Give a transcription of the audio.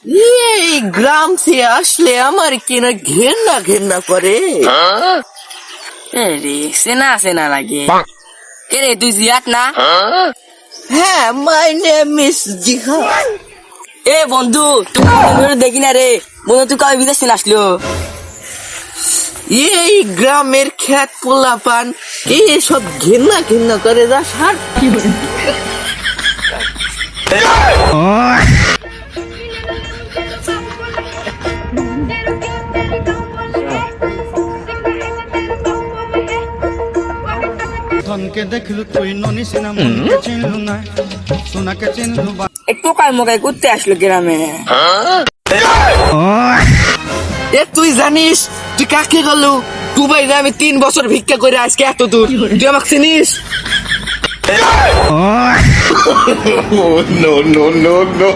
এই গ্রাম থেকে আসলে আমার কিনা ঘেন্না ঘেন্না করে। রে সেনা সেনা লাগে। কে রে তুই জিয়াত না? হ্যাঁ, মাই নেম ইজ জিহাদ। এ বন্ধু তুই দেখি না রে বন্ধু, তুই কবে বিদেশ থেকে আসলো? এই গ্রামের খ্যাত পোলাপান এইসব ঘেন্না ঘেন্না করে যা সার। ধনকে দেখলু তুই ননি সিনা মনকে চিনলু না সোনাকে চিনলু একটু কাল মকাই করতে আসলো গ্রামে। এ তুই জানিস তুই কাকে গেলু? দুবাই আমি 3 বছর ভিক্ষা করে আজকে এত দূর, তুই আমাকে চিনিস? no, no, no, no.